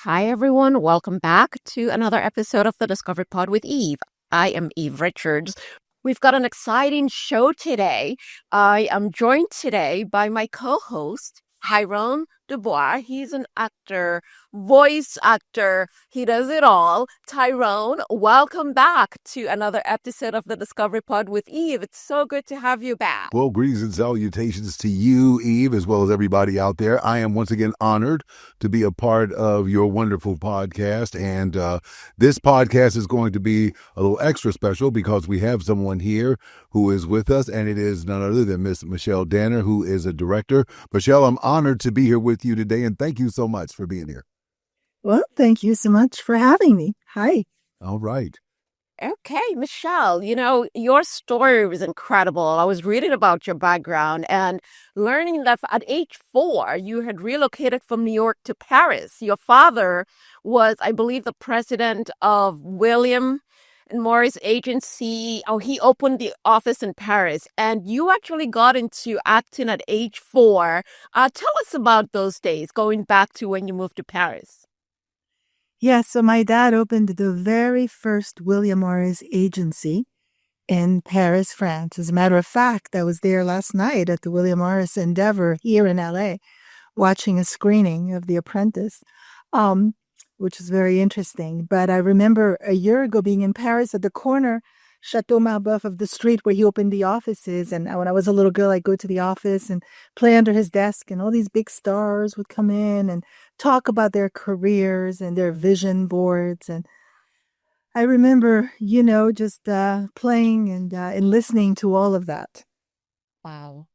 Hi, everyone. Welcome back to another episode of the Discovery Pod with Eve. I am Eve Richards. We've got an exciting show today. I am joined today by my co-host, Tyrone DuBose. He's an actor, voice actor. He does it all. Tyrone, welcome back to another episode of the Discovery Pod with Eve. It's so good to have you back. Well, greetings and salutations to you, Eve, as well as everybody out there. I am once again honored to be a part of your wonderful podcast. And this podcast is going to be a little extra special because we have someone here who is with us, and it is none other than Miss Michelle Danner, who is a director. Michelle, I'm honored to be here with you today, and thank you so much for being here. Well, thank you so much for having me. Hi. All right. Okay, Michelle, your story was incredible. I was reading about your background and learning that at age 4, you had relocated from New York to Paris. Your father was, I believe, the president of William and Morris Agency. Oh, he opened the office in Paris, and you actually got into acting at age 4. Tell us about those days, going back to when you moved to Paris. Yeah, so my dad opened the very first William Morris Agency in Paris, France. As a matter of fact, I was there last night at the William Morris Endeavor here in LA, watching a screening of The Apprentice, which was very interesting. But I remember a year ago being in Paris at the corner Chateau Marbeuf of the street where he opened the offices. And when I was a little girl, I'd go to the office and play under his desk, and all these big stars would come in and talk about their careers and their vision boards. And I remember, just playing and listening to all of that. Wow.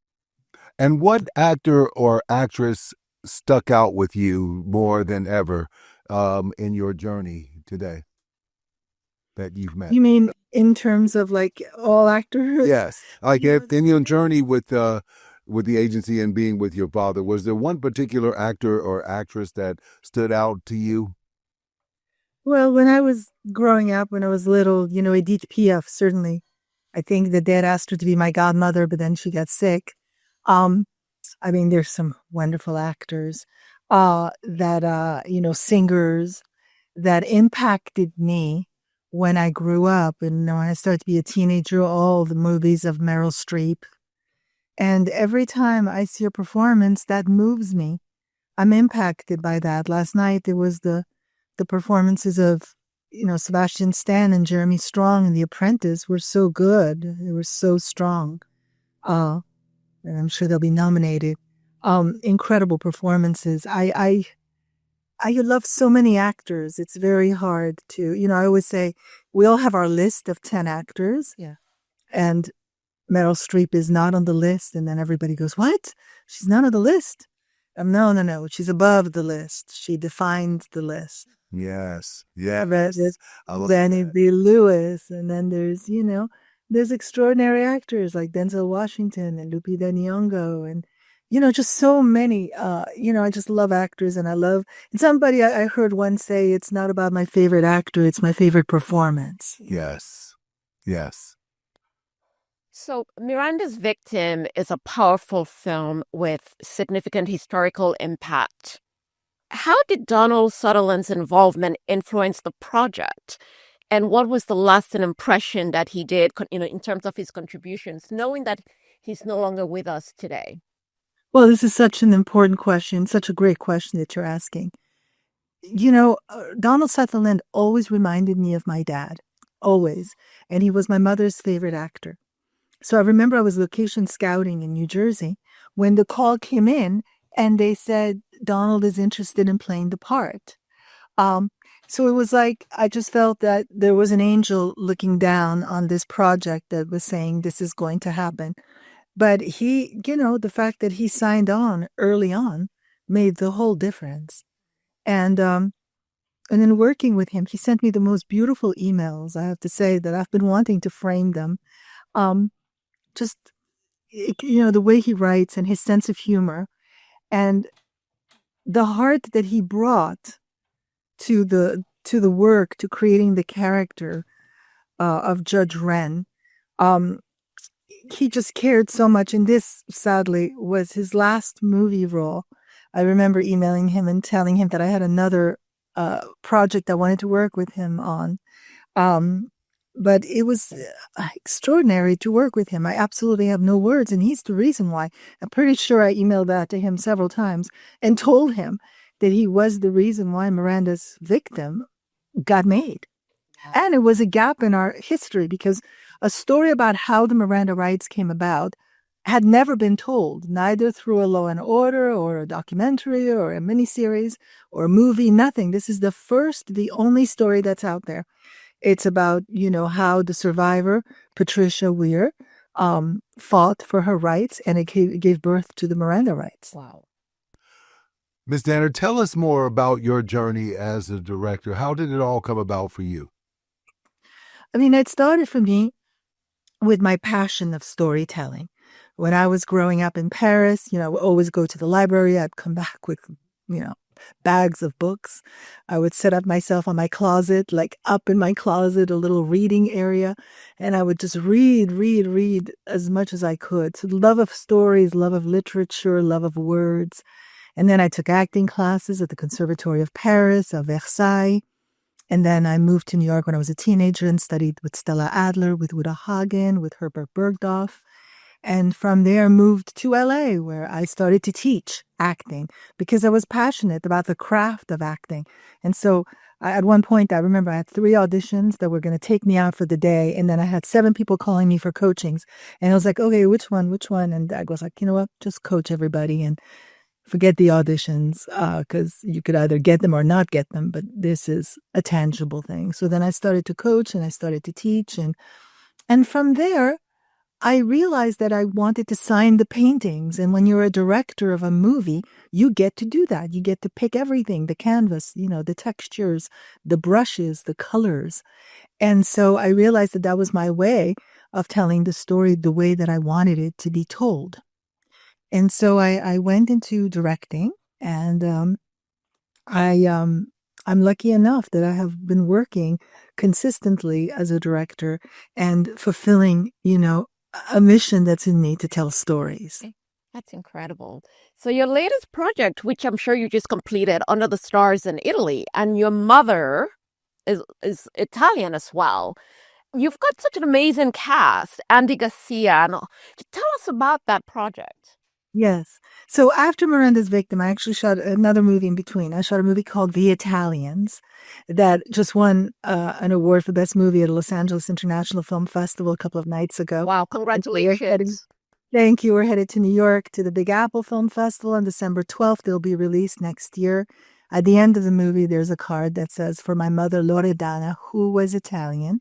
And what actor or actress stuck out with you more than ever in your journey today that you've met? You mean in terms of like all actors? Yes. Like in your journey with the agency and being with your father, was there one particular actor or actress that stood out to you? Well, when I was growing up, when I was little, Edith Piaf, certainly. I think the dad asked her to be my godmother, but then she got sick. There's some wonderful actors singers that impacted me when I grew up. And when I started to be a teenager, all the movies of Meryl Streep. And every time I see a performance, that moves me. I'm impacted by that. Last night, there was the performances of, Sebastian Stan and Jeremy Strong in The Apprentice were so good. They were so strong. And I'm sure they'll be nominated. Incredible performances. I love so many actors. It's very hard to, I always say we all have our list of 10 actors. Yeah. And Meryl Streep is not on the list. And then everybody goes, what? She's not on the list. No. She's above the list. She defines the list. Yes. There's Danny B. Lewis. And then there's extraordinary actors like Denzel Washington and Lupita Nyong'o and, just so many, I just love actors and somebody I heard once say, it's not about my favorite actor, it's my favorite performance. Yes. So Miranda's Victim is a powerful film with significant historical impact. How did Donald Sutherland's involvement influence the project? And what was the lasting impression that he did, in terms of his contributions, knowing that he's no longer with us today? Well, this is such an important question, such a great question that you're asking. Donald Sutherland always reminded me of my dad, always. And he was my mother's favorite actor. So I remember I was location scouting in New Jersey when the call came in and they said, Donald is interested in playing the part. So it was like, I just felt that there was an angel looking down on this project that was saying this is going to happen. But he, the fact that he signed on early on made the whole difference. And then working with him, he sent me the most beautiful emails. I have to say that I've been wanting to frame them. The way he writes and his sense of humor and the heart that he brought to the work, to creating the character of Judge Wren. He just cared so much. And this, sadly, was his last movie role. I remember emailing him and telling him that I had another project I wanted to work with him on. Um, but it was extraordinary to work with him. I absolutely have no words, and he's the reason why. I'm pretty sure I emailed that to him several times and told him that he was the reason why Miranda's Victim got made. And it was a gap in our history because a story about how the Miranda rights came about had never been told, neither through a Law and Order or a documentary or a miniseries or a movie, nothing. This is the only story that's out there. It's about, how the survivor, Patricia Weir, fought for her rights, and it gave birth to the Miranda rights. Wow. Ms. Danner, tell us more about your journey as a director. How did it all come about for you? I mean, it started for me with my passion of storytelling. When I was growing up in Paris, I would always go to the library. I'd come back with, bags of books. I would set up myself on my closet, like up in my closet, a little reading area. And I would just read as much as I could. So love of stories, love of literature, love of words. And then I took acting classes at the Conservatory of Paris, at Versailles. And then I moved to New York when I was a teenager and studied with Stella Adler, with Uta Hagen, with Herbert Bergdorf. And from there moved to LA, where I started to teach acting because I was passionate about the craft of acting. And so at one point, I remember I had 3 auditions that were going to take me out for the day. And then I had 7 people calling me for coachings. And I was like, okay, which one? And I was like, you know what, just coach everybody and forget the auditions, because you could either get them or not get them, but this is a tangible thing. So then I started to coach and I started to teach. And from there, I realized that I wanted to sign the paintings. And when you're a director of a movie, you get to do that. You get to pick everything, the canvas, the textures, the brushes, the colors. And so I realized that that was my way of telling the story the way that I wanted it to be told. And so I went into directing, and I'm lucky enough that I have been working consistently as a director and fulfilling, a mission that's in me to tell stories. That's incredible. So your latest project, which I'm sure you just completed, Under the Stars in Italy, and your mother is Italian as well. You've got such an amazing cast, Andy Garcia. And tell us about that project. Yes. So after Miranda's Victim, I actually shot another movie in between. I shot a movie called The Italians that just won an award for Best Movie at the Los Angeles International Film Festival a couple of nights ago. Wow, congratulations. Thank you. We're headed to New York to the Big Apple Film Festival on December 12th. It'll be released next year. At the end of the movie, there's a card that says, "For my mother, Loredana, who was Italian."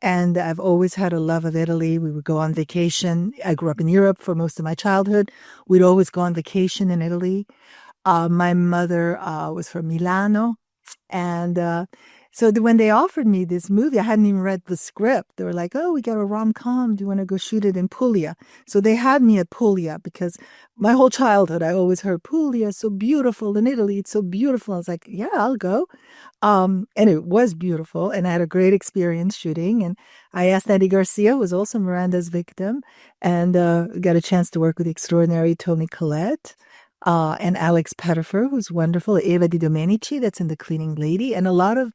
And I've always had a love of Italy. We would go on vacation. I grew up in Europe for most of my childhood. We'd always go on vacation in Italy. My mother was from Milano. And so when they offered me this movie, I hadn't even read the script. They were like, "Oh, we got a rom-com. Do you want to go shoot it in Puglia?" So they had me at Puglia because my whole childhood, I always heard Puglia is so beautiful in Italy. It's so beautiful. I was like, yeah, I'll go. And it was beautiful, and I had a great experience shooting. And I asked Andy Garcia, who was also Miranda's Victim, and got a chance to work with the extraordinary Toni Collette, and Alex Pettifer, who's wonderful, Eva Di Domenici, that's in The Cleaning Lady, and a lot of,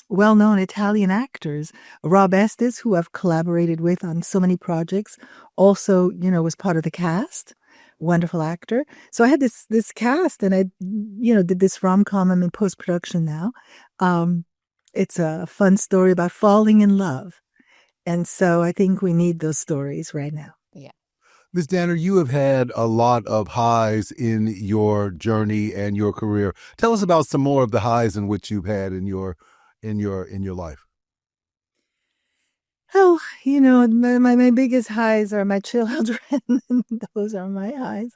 well-known Italian actors. Rob Estes, who I've collaborated with on so many projects, also, was part of the cast. Wonderful actor. So I had this cast, and I, did this rom-com. I'm in post-production now. It's a fun story about falling in love. And so I think we need those stories right now. Yeah. Ms. Danner, you have had a lot of highs in your journey and your career. Tell us about some more of the highs in which you've had in your life. Oh, my biggest highs are my children. Those are my highs.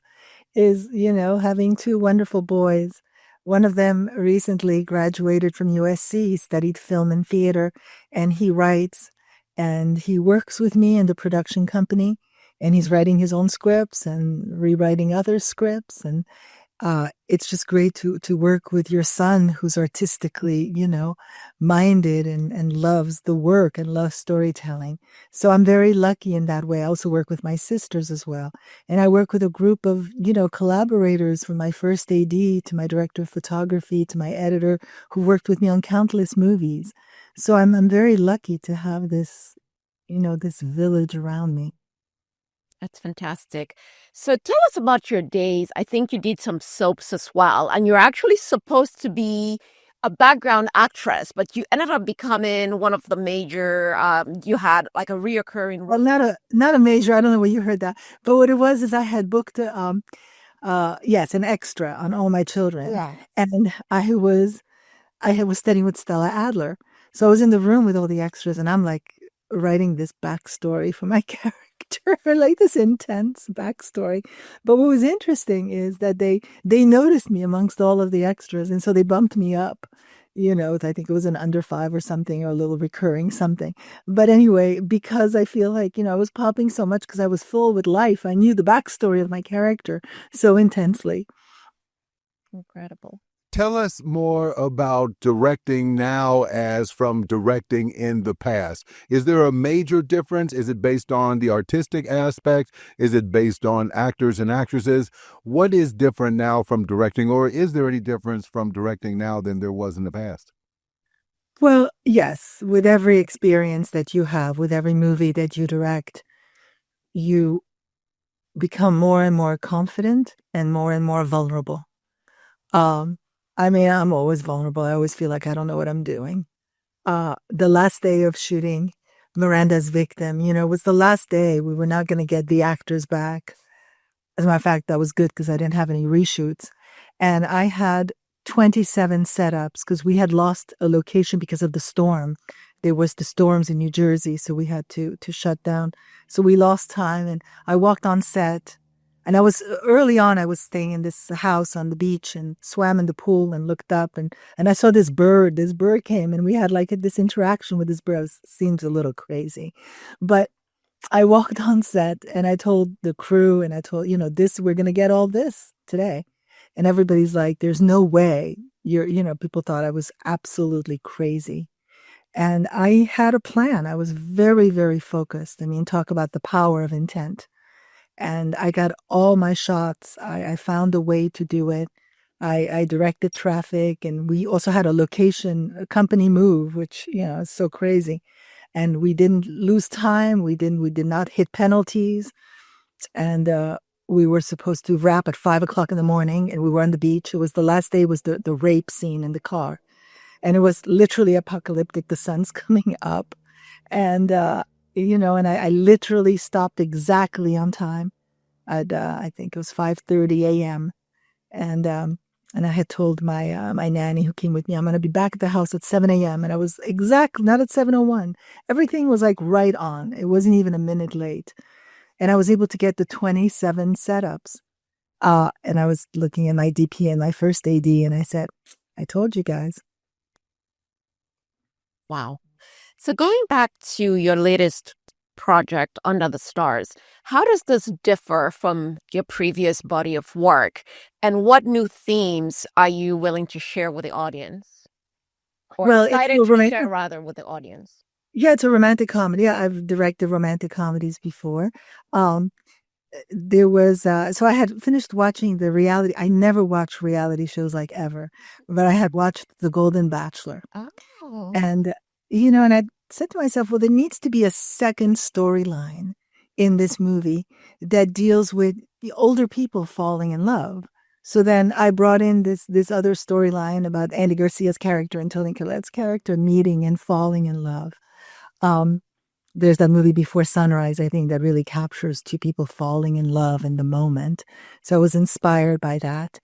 Is, having 2 wonderful boys. One of them recently graduated from USC, studied film and theater, and he writes, and he works with me in the production company, and he's writing his own scripts and rewriting other scripts. It's just great to work with your son who's artistically, minded and loves the work and loves storytelling. So I'm very lucky in that way. I also work with my sisters as well. And I work with a group of, collaborators from my first AD to my director of photography to my editor who worked with me on countless movies. So I'm very lucky to have this, this village around me. That's fantastic. So tell us about your days. I think you did some soaps as well, and you're actually supposed to be a background actress, but you ended up becoming one of the major. You had like a reoccurring Well, role. not a major. I don't know where you heard that, but what it was is I had booked yes, an extra on All My Children, Yeah. and I was studying with Stella Adler. So I was in the room with all the extras and I'm like writing this backstory for my character, like this intense backstory. But what was interesting is that they noticed me amongst all of the extras. And so they bumped me up. I think it was an under 5 or something, or a little recurring something. But anyway, because I feel like, I was popping so much because I was full with life. I knew the backstory of my character so intensely. Incredible. Tell us more about directing now as from directing in the past. Is there a major difference? Is it based on the artistic aspect? Is it based on actors and actresses? What is different now from directing, or is there any difference from directing now than there was in the past? Well, yes, with every experience that you have, with every movie that you direct, you become more and more confident and more vulnerable. Um, I mean, I'm always vulnerable. I always feel like I don't know what I'm doing. The last day of shooting Miranda's Victim, was the last day. We were not going to get the actors back. As a matter of fact, that was good because I didn't have any reshoots. And I had 27 setups because we had lost a location because of the storm. There was the storms in New Jersey, so we had to shut down. So we lost time, and I walked on set. And I was early on, I was staying in this house on the beach and swam in the pool and looked up and I saw this bird. This bird came and we had like this interaction with this bird. It seems a little crazy, but I walked on set and I told the crew and I told, we're going to get all this today. And everybody's like, there's no way people thought I was absolutely crazy. And I had a plan. I was very, very focused. I mean, talk about the power of intent. And I got all my shots. I found a way to do it. I directed traffic and we also had a company move, which, is so crazy. And we didn't lose time. We did not hit penalties. And we were supposed to wrap at 5 o'clock in the morning and we were on the beach. It was the last day was the rape scene in the car. And it was literally apocalyptic. The sun's coming up. And, and I literally stopped exactly on time at, I think it was 5:30 a.m. And I had told my nanny who came with me, I'm going to be back at the house at 7 a.m. And I was exactly, not at 7:01. Everything was like right on. It wasn't even a minute late. And I was able to get the 27 setups. And I was looking at my DP and my first AD and I said, I told you guys. Wow. So going back to your latest project, Under the Stars, how does this differ from your previous body of work? And what new themes are you willing to share with the audience? Or Well, excited to share rather with the audience? Yeah, it's a romantic comedy. I've directed romantic comedies before. There was so I had finished watching the reality. I never watched reality shows like ever, but I had watched The Golden Bachelor. Oh. And and I said to myself, well, there needs to be a second storyline in this movie that deals with the older people falling in love. So then I brought in this other storyline about Andy Garcia's character and Toni Collette's character meeting and falling in love. There's that movie Before Sunrise, I think, that really captures two people falling in love in the moment. So I was inspired by that.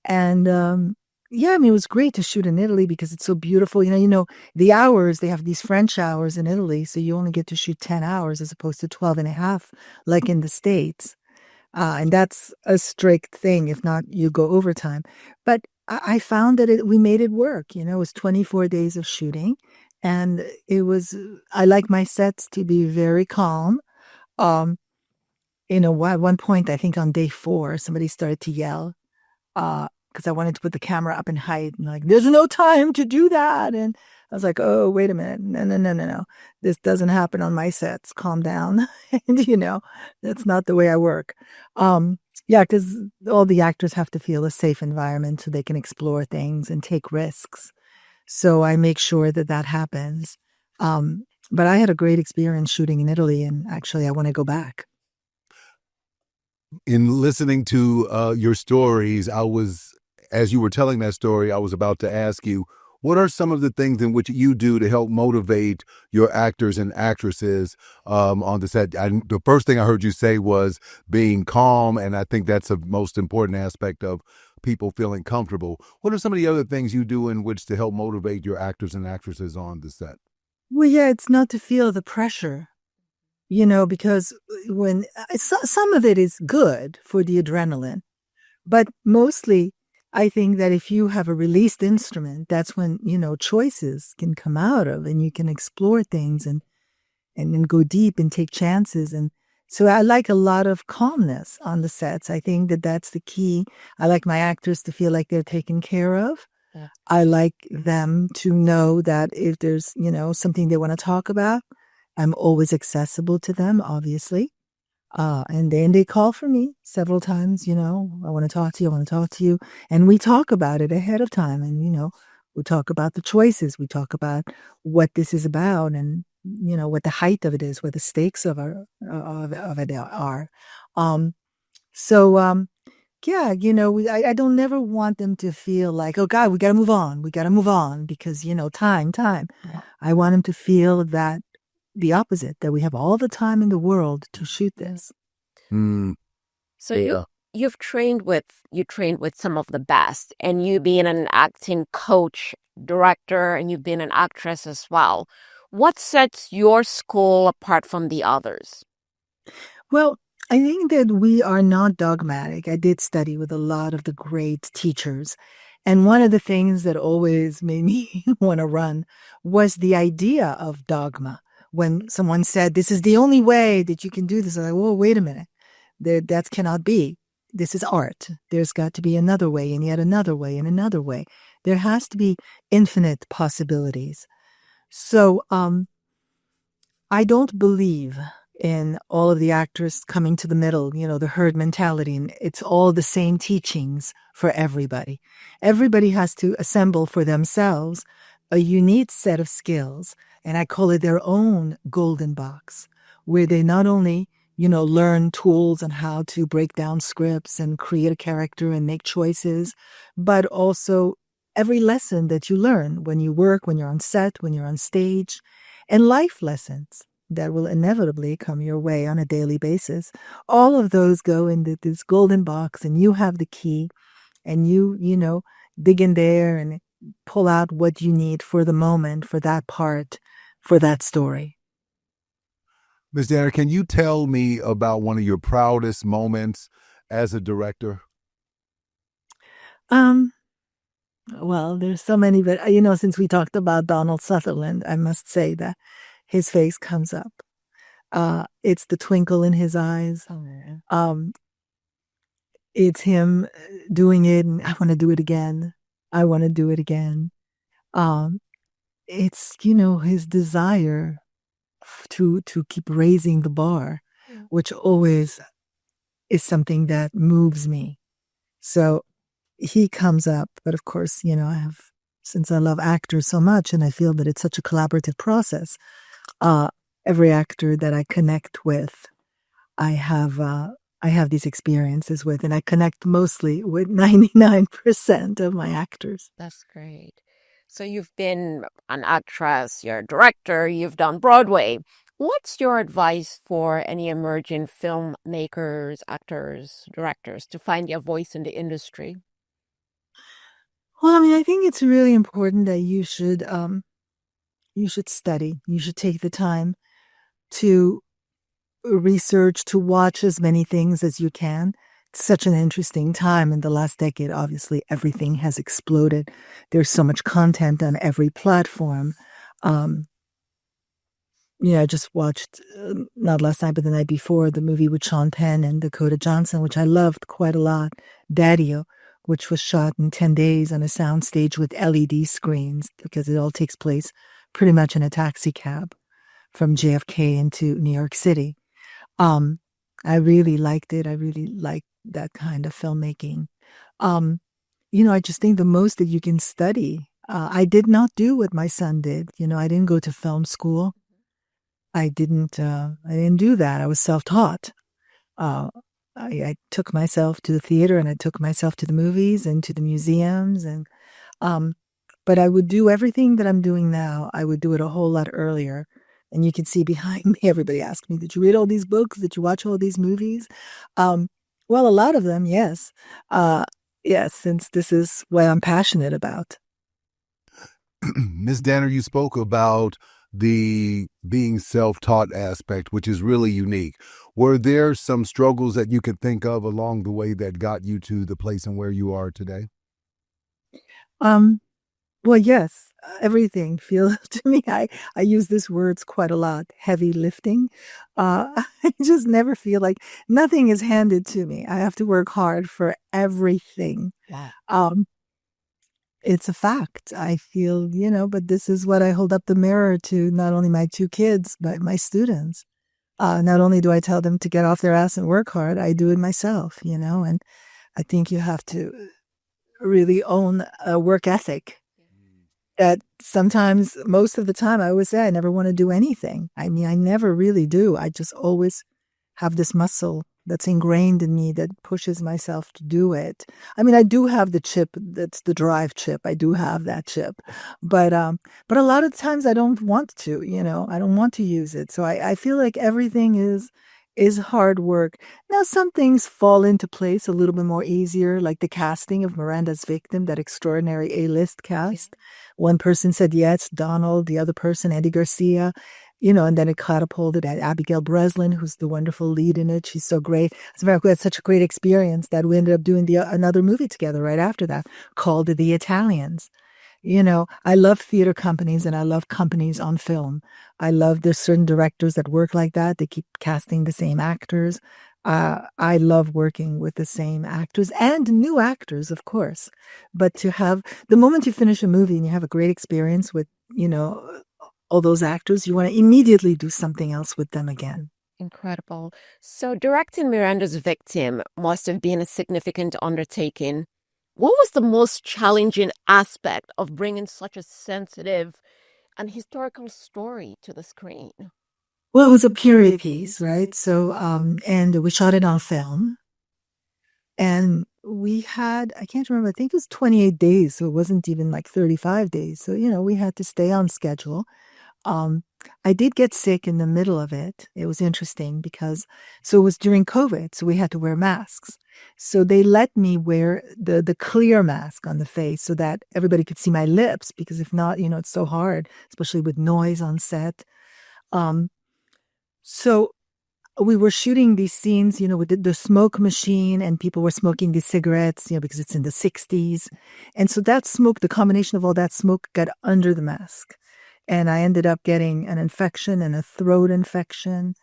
And yeah, I mean, it was great to shoot in Italy because it's so beautiful. The hours, they have these French hours in Italy. So you only get to shoot 10 hours as opposed to 12 and a half, like in the States. And that's a strict thing. If not, you go overtime. But I found that we made it work. It was 24 days of shooting. And I like my sets to be very calm. At one point, I think on day 4, somebody started to yell. because I wanted to put the camera up in height, and like, there's no time to do that. And I was like, oh, wait a minute. No. This doesn't happen on my sets. Calm down. And, that's not the way I work. Yeah, because all the actors have to feel a safe environment so they can explore things and take risks. So I make sure that that happens. But I had a great experience shooting in Italy, and actually I want to go back. In listening to your stories, as you were telling that story, I was about to ask you, what are some of the things in which you do to help motivate your actors and actresses on the set? The first thing I heard you say was being calm, and I think that's the most important aspect of people feeling comfortable. What are some of the other things you do in which to help motivate your actors and actresses on the set? Well, yeah, it's not to feel the pressure, because when some of it is good for the adrenaline, but mostly I think that if you have a released instrument, that's when, choices can come out of, and you can explore things and then go deep and take chances. And so I like a lot of calmness on the sets. I think that that's the key. I like my actors to feel like they're taken care of. Yeah. I like them to know that if there's, something they want to talk about, I'm always accessible to them, obviously. And then they call for me several times, I want to talk to you, I want to talk to you. And we talk about it ahead of time. And, we talk about the choices. We talk about what this is about and, what the height of it is, what the stakes of it are. Yeah, I don't never want them to feel like, oh God, we got to move on. We got to move on because, time. Yeah. I want them to feel that the opposite, that we have all the time in the world to shoot this. So yeah. You trained with some of the best, and you being an acting coach, director, and you've been an actress as well. What sets your school apart from the others? Well, I think that we are not dogmatic. I did study with a lot of the great teachers. And one of the things that always made me want to run was the idea of dogma. When someone said, this is the only way that you can do this, I'm like, whoa, wait a minute. That cannot be. This is art. There's got to be another way and yet another way and another way. There has to be infinite possibilities. So I don't believe in all of the actors coming to the middle, the herd mentality. And it's all the same teachings for everybody. Everybody has to assemble for themselves a unique set of skills. And I call it their own golden box, where they not only learn tools and how to break down scripts and create a character and make choices, but also every lesson that you learn when you work, when you're on set, when you're on stage, and life lessons that will inevitably come your way on a daily basis. All of those go into this golden box, and you have the key, and you dig in there and pull out what you need for the moment, for that part, for that story. Ms. Danner, can you tell me about one of your proudest moments as a director? Well, there's so many, but since we talked about Donald Sutherland, I must say that his face comes up. It's the twinkle in his eyes. Oh, yeah. It's him doing it, and I want to do it again. I want to do it again. It's his desire to keep raising the bar, which always is something that moves me. So he comes up, but of course, since I love actors so much and I feel that it's such a collaborative process, every actor that I connect with, I have these experiences with, and I connect mostly with 99% of my actors. That's great. So you've been an actress, you're a director, you've done Broadway. What's your advice for any emerging filmmakers, actors, directors to find their voice in the industry? Well, I think it's really important that you should study. You should take the time to research, to watch as many things as you can. It's such an interesting time in the last decade. Obviously, everything has exploded. There's so much content on every platform. I just watched, not last night, but the night before, the movie with Sean Penn and Dakota Johnson, which I loved quite a lot, Daddy-O, which was shot in 10 days on a soundstage with LED screens because it all takes place pretty much in a taxi cab from JFK into New York City. I really liked it. I really liked that kind of filmmaking. I just think the most that you can study. I did not do what my son did. I didn't go to film school. I didn't do that. I was self-taught. Uh, I took myself to the theater and I took myself to the movies and to the museums but I would do everything that I'm doing now. I would do it a whole lot earlier. And you can see behind me, everybody asks me, did you read all these books? Did you watch all these movies? Well, a lot of them, yes. Yes, since this is what I'm passionate about. Ms. Danner, you spoke about the being self-taught aspect, which is really unique. Were there some struggles that you could think of along the way that got you to the place and where you are today? Well, yes, everything feels to me. I use these words quite a lot. Heavy lifting. I just never feel like nothing is handed to me. I have to work hard for everything. Wow. It's a fact. I feel, but this is what I hold up the mirror to not only my two kids, but my students. Not only do I tell them to get off their ass and work hard, I do it myself, and I think you have to really own a work ethic that sometimes, most of the time, I always say I never want to do anything. I mean, I never really do. I just always have this muscle that's ingrained in me that pushes myself to do it. I mean, I do have the chip, that's the drive chip. I do have that chip. But a lot of times I don't want to, I don't want to use it. So I feel like everything is hard work. Now, some things fall into place a little bit more easier, like the casting of Miranda's Victim, that extraordinary A-list cast. One person said yes, Donald, the other person, Andy Garcia, and then it catapulted at Abigail Breslin, who's the wonderful lead in it. She's so great. As a matter of fact, we had such a great experience that we ended up doing another movie together right after that called The Italians. I love theater companies and I love companies on film. I love there's certain directors that work like that. They keep casting the same actors. I love working with the same actors and new actors, of course. But to have the moment you finish a movie and you have a great experience with, all those actors, you want to immediately do something else with them again. Incredible. So directing Miranda's Victim must have been a significant undertaking. What was the most challenging aspect of bringing such a sensitive and historical story to the screen? Well, it was a period piece, right? So, and we shot it on film. And we had, I can't remember, I think it was 28 days. So it wasn't even like 35 days. So, we had to stay on schedule. I did get sick in the middle of it. It was interesting because, so it was during COVID, so we had to wear masks. So they let me wear the clear mask on the face so that everybody could see my lips, because if not, it's so hard, especially with noise on set. So we were shooting these scenes, with the smoke machine, and people were smoking these cigarettes, because it's in the 60s. And so that smoke, the combination of all that smoke got under the mask. And I ended up getting an infection and a throat infection.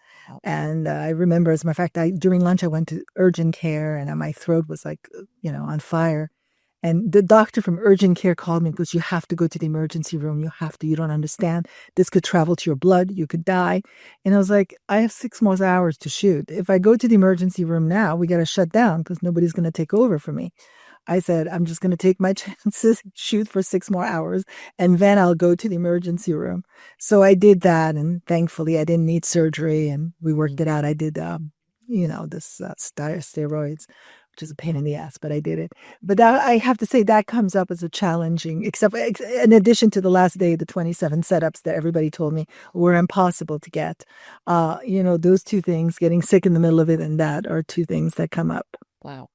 And I remember, as a matter of fact, during lunch, I went to urgent care and my throat was like, on fire. And the doctor from urgent care called me and goes, you have to go to the emergency room. You don't understand. This could travel to your blood. You could die. And I was like, I have 6 more hours to shoot. If I go to the emergency room now, we got to shut down because nobody's going to take over for me. I said, I'm just going to take my chances, shoot for 6 more hours, and then I'll go to the emergency room. So I did that. And thankfully, I didn't need surgery. And we worked it out. I did, this steroids, which is a pain in the ass, but I did it. But I have to say that comes up as a challenging, except in addition to the last day, the 27 setups that everybody told me were impossible to get. Those two things, getting sick in the middle of it and that, are two things that come up. Wow.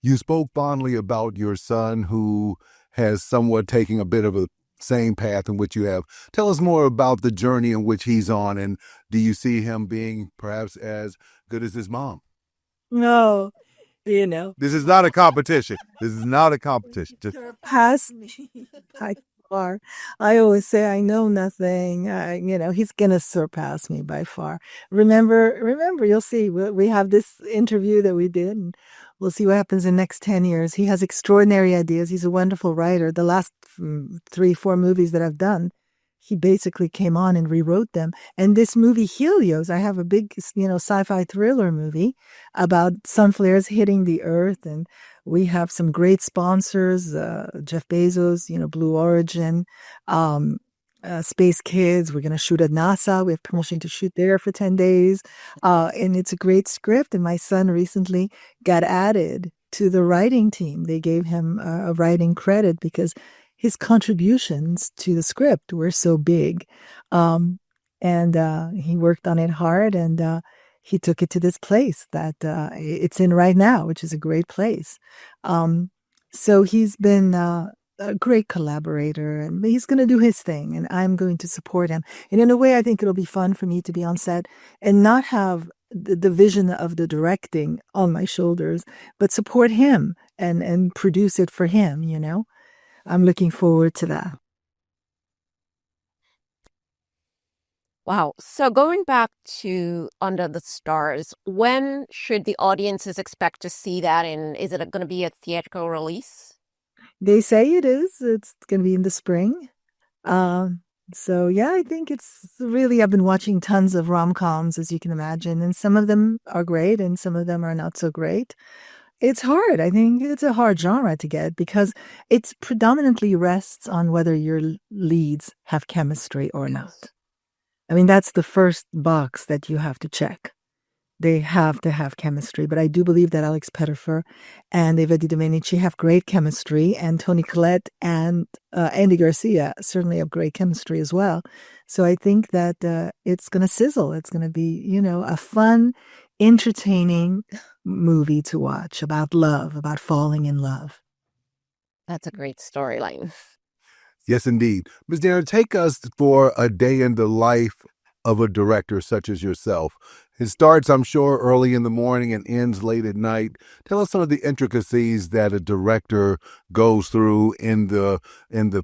You spoke fondly about your son who has somewhat taken a bit of a same path in which you have. Tell us more about the journey in which he's on, and do you see him being perhaps as good as his mom? No, This is not a competition. This is not a competition. Pass me. far. I always say I know nothing. He's gonna surpass me by far. Remember, you'll see. We have this interview that we did, and we'll see what happens in the next 10 years. He has extraordinary ideas. He's a wonderful writer. The last 3, 4 movies that I've done, he basically came on and rewrote them. And this movie Helios, I have a big, sci-fi thriller movie about sun flares hitting the earth, and we have some great sponsors, Jeff Bezos, Blue Origin, um, Space Kids. We're going to shoot at NASA. We have permission to shoot there for 10 days. And it's a great script. And my son recently got added to the writing team. They gave him a writing credit because his contributions to the script were so big. And he worked on it hard, and he took it to this place that it's in right now, which is a great place. So he's been a great collaborator, and he's going to do his thing, and I'm going to support him. And in a way, I think it'll be fun for me to be on set and not have the vision of the directing on my shoulders, but support him and produce it for him, I'm looking forward to that. Wow. So going back to Under the Stars, when should the audiences expect to see that? And is it going to be a theatrical release? They say it is. It's going to be in the spring. So yeah, I think it's really, I've been watching tons of rom-coms, as you can imagine, and some of them are great and some of them are not so great. It's hard. I think it's a hard genre to get because it predominantly rests on whether your leads have chemistry or not. I mean, that's the first box that you have to check. They have to have chemistry, but I do believe that Alex Pettyfer and Eva DiDomenici have great chemistry, and Toni Collette and Andy Garcia certainly have great chemistry as well. So I think that it's going to sizzle. It's going to be, a fun, entertaining movie to watch about love, about falling in love. That's a great storyline. Yes, indeed. Ms. Darren, take us for a day in the life of a director such as yourself. It starts, I'm sure, early in the morning and ends late at night. Tell us some of the intricacies that a director goes through in the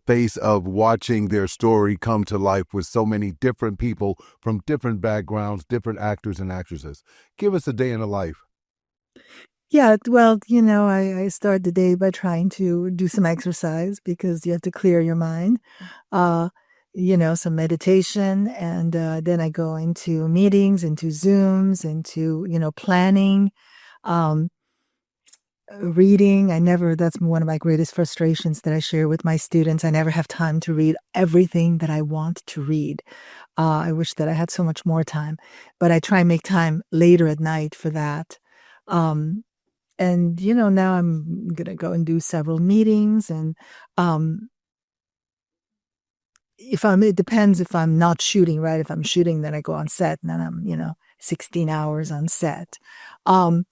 face of watching their story come to life with so many different people from different backgrounds, different actors and actresses. Give us a day in the life. Yeah, well, I start the day by trying to do some exercise because you have to clear your mind. Some meditation, and then I go into meetings, into Zooms, into, planning, reading. That's one of my greatest frustrations that I share with my students. I never have time to read everything that I want to read. I wish that I had so much more time, but I try and make time later at night for that. And, now I'm going to go and do several meetings, and it depends if I'm not shooting, right? If I'm shooting, then I go on set, and then I'm, 16 hours on set. And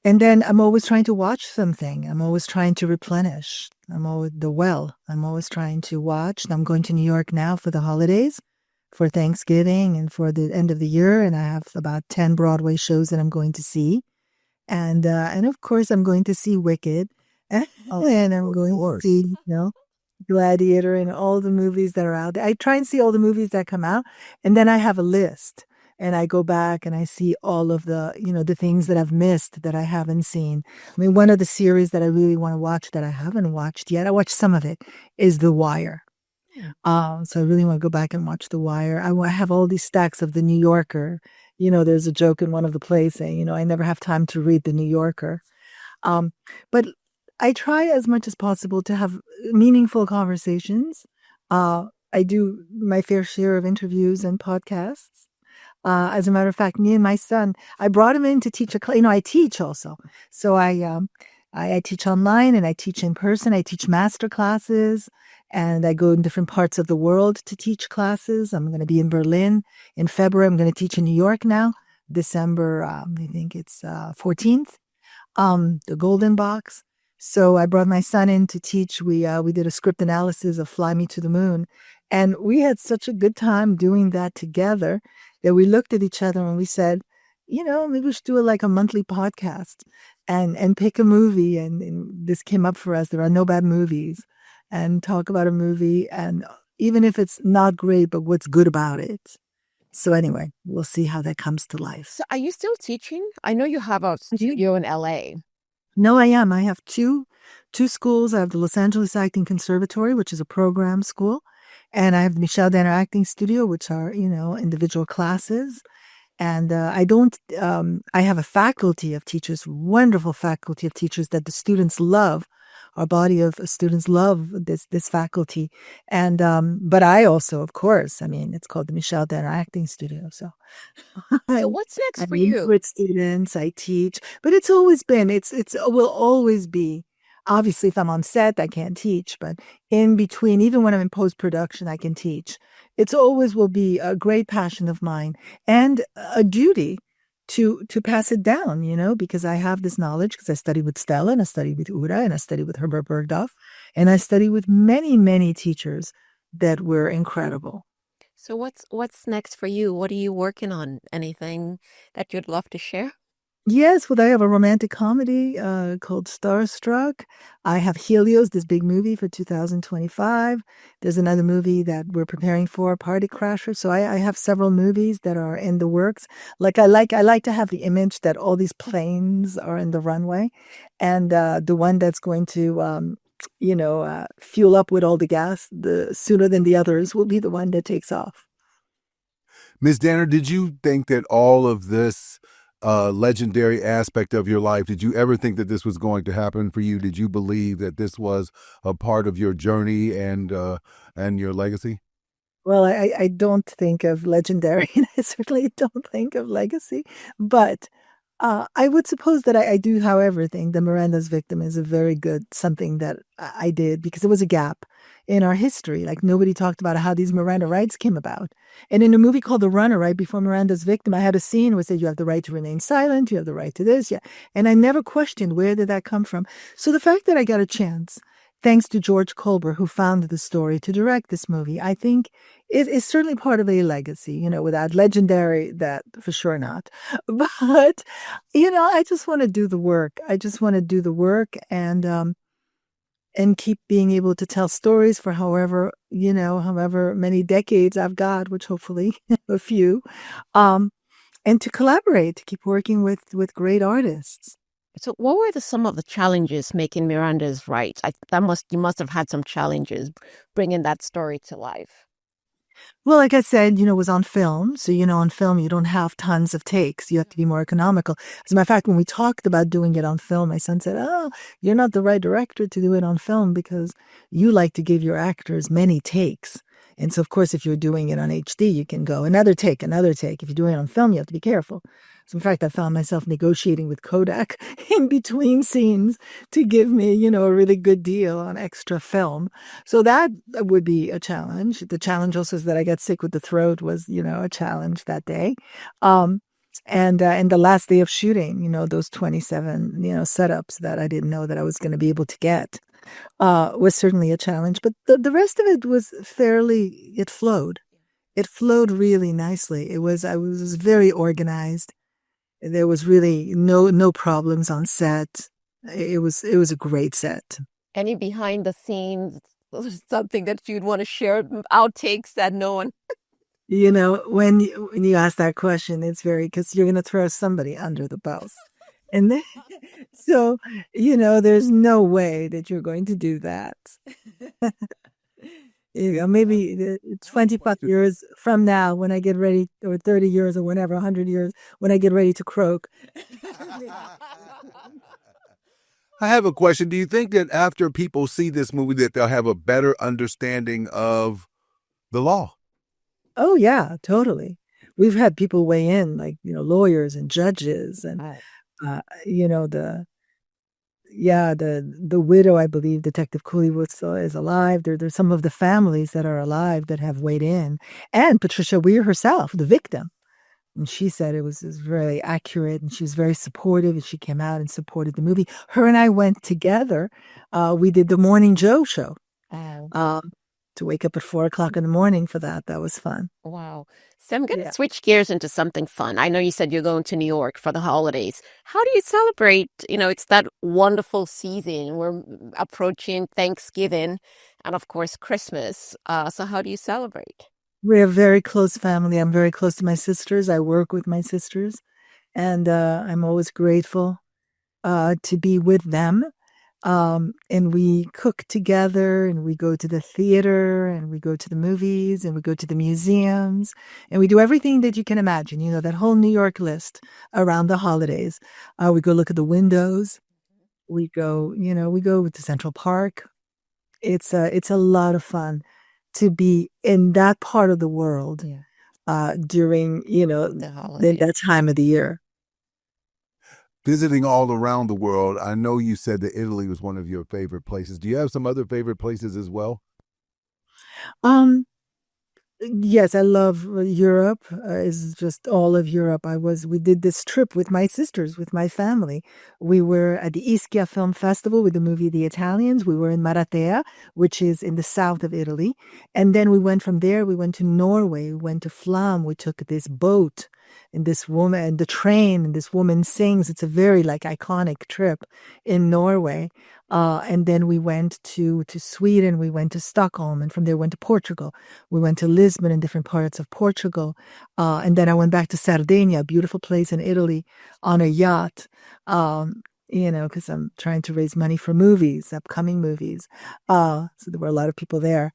then I'm always trying to watch something. I'm always trying to replenish. I'm always trying to watch. I'm going to New York now for the holidays, for Thanksgiving and for the end of the year. And I have about 10 Broadway shows that I'm going to see. And of course, I'm going to see Wicked. And I'm going to see, Gladiator and all the movies that are out there. I try and see all the movies that come out, and then I have a list, and I go back and I see all of the, the things that I've missed that I haven't seen. I mean, one of the series that I really want to watch that I haven't watched yet, I watched some of it, is The Wire. So I really want to go back and watch The Wire. I have all these stacks of The New Yorker. There's a joke in one of the plays saying, I never have time to read The New Yorker. But I try as much as possible to have meaningful conversations. I do my fair share of interviews and podcasts. As a matter of fact, me and my son, I brought him in to teach a class. I teach also. So I teach online and I teach in person. I teach master classes, and I go in different parts of the world to teach classes. I'm going to be in Berlin in February. I'm going to teach in New York now, December, I think it's 14th, the Golden Box. So I brought my son in to teach. We did a script analysis of Fly Me to the Moon, and we had such a good time doing that together that we looked at each other and we said, maybe we should do a monthly podcast and pick a movie. And this came up for us. There are no bad movies. and talk about a movie, and even if it's not great, but what's good about it. So anyway, we'll see how that comes to life. So are you still teaching? I know you have a studio in LA. No, I am. I have two schools. I have the Los Angeles Acting Conservatory, which is a program school, and I have the Michelle Danner Acting Studio, which are, individual classes. And I don't, I have a faculty of teachers, wonderful faculty of teachers that the students love. Our body of students love this faculty. And, but I also, of course, I mean, it's called the Michelle Danner Acting Studio. So So I, what's next I for meet you? with students, I teach, but it's always been, it will always be. Obviously, if I'm on set, I can't teach, but in between, even when I'm in post production, I can teach. It's always will be a great passion of mine and a duty to pass it down, because I have this knowledge because I studied with Stella and I studied with Ura and I studied with Herbert Bergdorf and I studied with many, many teachers that were incredible. So what's next for you? What are you working on? Anything that you'd love to share? Yes, well, I have a romantic comedy called Starstruck. I have Helios, this big movie for 2025. There's another movie that we're preparing for, Party Crasher. So I have several movies that are in the works. I like to have the image that all these planes are in the runway, and the one that's going to fuel up with all the gas the sooner than the others will be the one that takes off. Ms. Danner, did you think that all of this legendary aspect of your life, did you ever think that this was going to happen for you? Did you believe that this was a part of your journey and your legacy? Well, I don't think of legendary, and I certainly don't think of legacy, but I would suppose that I do, however, think that Miranda's Victim is a very good something that I did because it was a gap in our history. Like nobody talked about how these Miranda rights came about. And in a movie called The Runner, right before Miranda's Victim, I had a scene where it said you have the right to remain silent, you have the right to this, yeah. And I never questioned where did that come from. So the fact that I got a chance, thanks to George Colbert, who founded the story to direct this movie, I think it is certainly part of a legacy. Without legendary, that for sure not. But I just want to do the work. I just want to do the work and keep being able to tell stories for however many decades I've got, which hopefully a few, um, and to collaborate, to keep working with great artists. So what were some of the challenges making Miranda's right? You must have had some challenges bringing that story to life. Well, like I said, it was on film. So, on film, you don't have tons of takes. You have to be more economical. As a matter of fact, when we talked about doing it on film, my son said, "Oh, you're not the right director to do it on film because you like to give your actors many takes." And so, of course, if you're doing it on HD, you can go another take, another take. If you're doing it on film, you have to be careful. So, in fact, I found myself negotiating with Kodak in between scenes to give me, a really good deal on extra film. So that would be a challenge. The challenge also is that I got sick with the throat was, a challenge that day. Um, and the last day of shooting, those 27, setups that I didn't know that I was going to be able to get was certainly a challenge. But the rest of it was it flowed. It flowed really nicely. I was very organized. There was really no problems on set. It was a great set. Any behind the scenes, something that you'd want to share, outtakes that no one. When you ask that question, it's very because you're going to throw somebody under the bus, and then so there's no way that you're going to do that. Maybe 25 years from now, when I get ready, or 30 years, or whenever, 100 years, when I get ready to croak. I have a question. Do you think that after people see this movie that they'll have a better understanding of the law? Oh yeah, totally. We've had people weigh in, like lawyers and judges, and Right. the the widow, I believe, Detective Cooley is alive. There's some of the families that are alive that have weighed in, and Patricia Weir herself, the victim. And she said it was very accurate, and she was very supportive, and she came out and supported the movie. Her and I went together. We did the Morning Joe show. Oh. Um, to wake up at 4 o'clock in the morning for that. That was fun. Wow. So I'm going to Yeah. switch gears into something fun. I know you said you're going to New York for the holidays. How do you celebrate? It's that wonderful season. We're approaching Thanksgiving and, of course, Christmas. So how do you celebrate? We're a very close family. I'm very close to my sisters. I work with my sisters, and I'm always grateful to be with them. And we cook together, and we go to the theater, and we go to the movies, and we go to the museums, and we do everything that you can imagine, that whole New York list around the holidays. We go look at the windows. We go to Central Park. It's a lot of fun to be in that part of the world during, The holidays. that time of the year. Visiting all around the world, I know you said that Italy was one of your favorite places. Do you have some other favorite places as well? Um, Yes, I love Europe. Is just all of Europe. We did this trip with my sisters, with my family. We were at the Ischia Film Festival with the movie The Italians. We were in Maratea, which is in the south of Italy. And then we went from there, we went to Norway, we went to Flam. We took this boat and the train, and this woman sings. It's a very iconic trip in Norway. And then we went to Sweden, we went to Stockholm, and from there went to Portugal. We went to Lisbon and different parts of Portugal. And then I went back to Sardinia, a beautiful place in Italy, on a yacht, because I'm trying to raise money for movies, upcoming movies. So there were a lot of people there.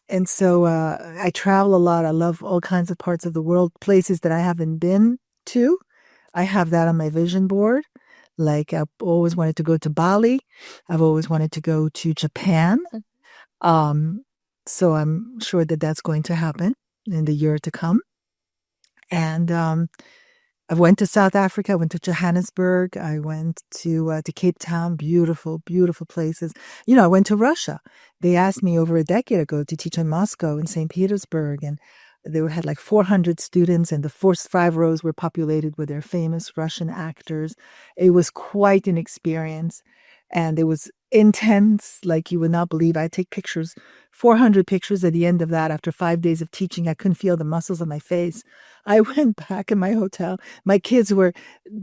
And so I travel a lot. I love all kinds of parts of the world, places that I haven't been to. I have that on my vision board. Like I've always wanted to go to Bali. I've always wanted to go to Japan. So I'm sure that that's going to happen in the year to come. And I went to South Africa. I went to Johannesburg. I went to Cape Town. Beautiful, beautiful places. I went to Russia. They asked me over a decade ago to teach in Moscow and St. Petersburg, and they had like 400 students, and the first 5 rows were populated with their famous Russian actors. It was quite an experience, and it was intense, like you would not believe. I take pictures, 400 pictures at the end of that. After 5 days of teaching, I couldn't feel the muscles on my face. I went back in my hotel. My kids were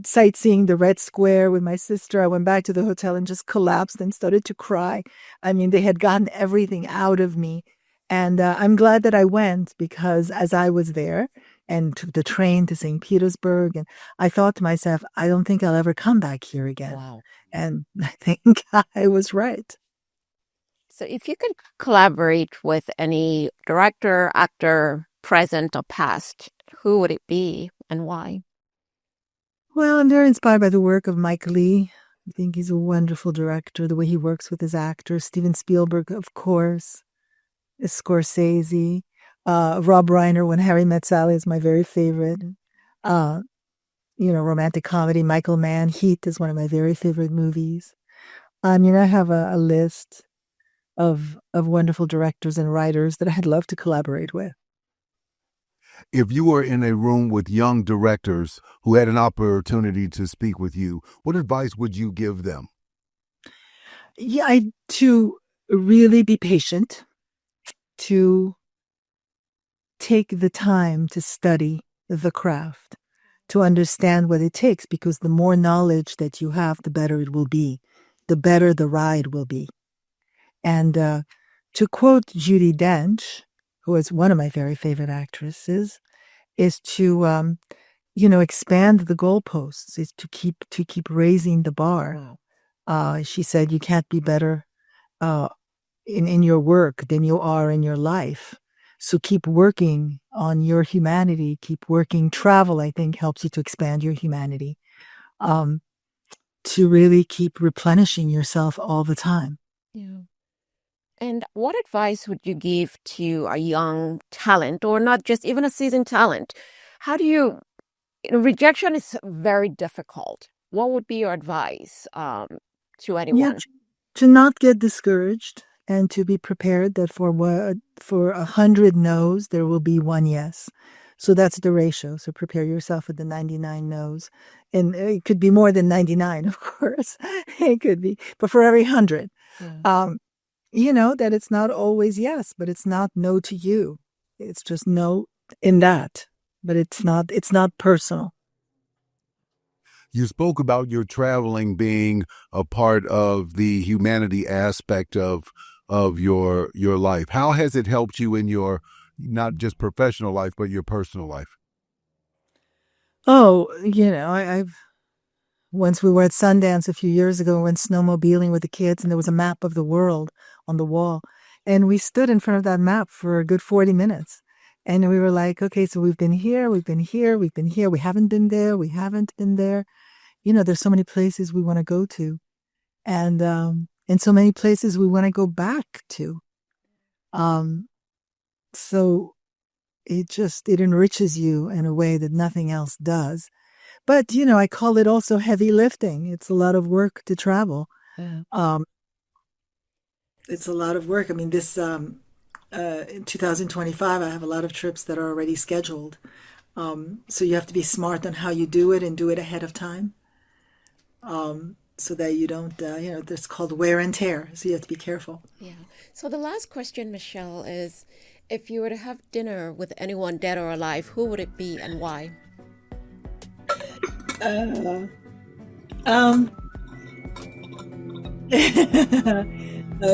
sightseeing the Red Square with my sister. I went back to the hotel and just collapsed and started to cry. I mean, they had gotten everything out of me. And I'm glad that I went, because as I was there and took the train to St. Petersburg, and I thought to myself, I don't think I'll ever come back here again. Wow. And I think I was right. So if you could collaborate with any director, actor, present or past, who would it be and why? Well, I'm very inspired by the work of Mike Leigh. I think he's a wonderful director, the way he works with his actors. Steven Spielberg, of course. Scorsese. Rob Reiner, When Harry Met Sally, is my very favorite. Romantic comedy. Michael Mann, Heat is one of my very favorite movies. I have a list of wonderful directors and writers that I'd love to collaborate with. If you were in a room with young directors who had an opportunity to speak with you, what advice would you give them? Yeah, to really be patient, to take the time to study the craft, to understand what it takes, because the more knowledge that you have, the better it will be, the better the ride will be. And to quote Judi Dench, who is one of my very favorite actresses, is to expand the goalposts, is to keep raising the bar. Wow. She said, you can't be better in your work than you are in your life. So keep working on your humanity, keep working. Travel, I think, helps you to expand your humanity, to really keep replenishing yourself all the time. Yeah. And what advice would you give to a young talent, or not just even a seasoned talent? How do rejection is very difficult. What would be your advice to anyone? Yeah, to not get discouraged, and to be prepared that for 100 no's, there will be 1 yes. So that's the ratio. So prepare yourself with the 99 no's. And it could be more than 99, of course. It could be. But for every 100. Yeah. that it's not always yes, but it's not no to you. It's just no in that, but it's not personal. You spoke about your traveling being a part of the humanity aspect of your life. How has it helped you in your not just professional life, but your personal life? Oh, I've once we were at Sundance a few years ago, we went snowmobiling with the kids, and there was a map of the world on the wall. And we stood in front of that map for a good 40 minutes. And we were like, okay, so we've been here, we've been here, we've been here. We haven't been there, we haven't been there. There's so many places we want to go to. And so many places we want to go back to. So it enriches you in a way that nothing else does. But, I call it also heavy lifting. It's a lot of work to travel. Yeah. It's a lot of work. I mean, in 2025, I have a lot of trips that are already scheduled. So you have to be smart on how you do it and do it ahead of time. So that you don't, it's called wear and tear. So you have to be careful. Yeah. So the last question, Michelle, is if you were to have dinner with anyone dead or alive, who would it be and why? Oh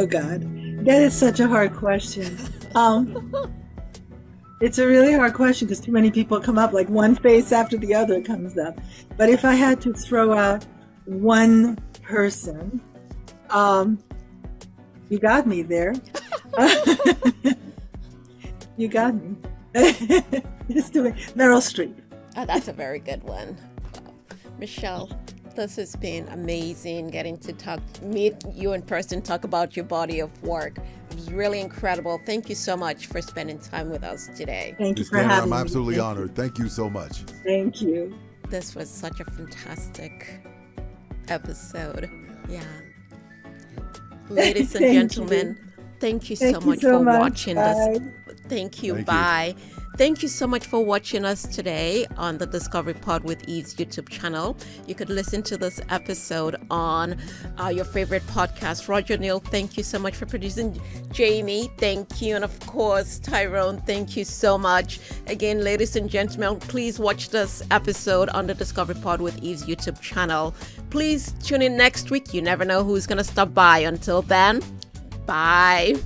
God, that is such a hard question. It's a really hard question because too many people come up, like one face after the other comes up. But if I had to throw out one person, you got me there. You got me. Just do it. Meryl Streep. Oh, that's a very good one. Michelle, this has been amazing getting to meet you in person, talk about your body of work. It was really incredible. Thank you so much for spending time with us today. Thank you Ms. for Tanner, having me. I'm absolutely honored. Thank you so much. Thank you. This was such a fantastic episode. Yeah. Ladies and gentlemen, thank you so much for watching this. Thank you. Bye. Thank you so much for watching us today on the Discovery Pod with Eve's YouTube channel. You could listen to this episode on your favorite podcast. Roger Neal, thank you so much for producing. Jamie, thank you. And of course, Tyrone, thank you so much. Again, ladies and gentlemen, please watch this episode on the Discovery Pod with Eve's YouTube channel. Please tune in next week. You never know who's going to stop by. Until then, bye.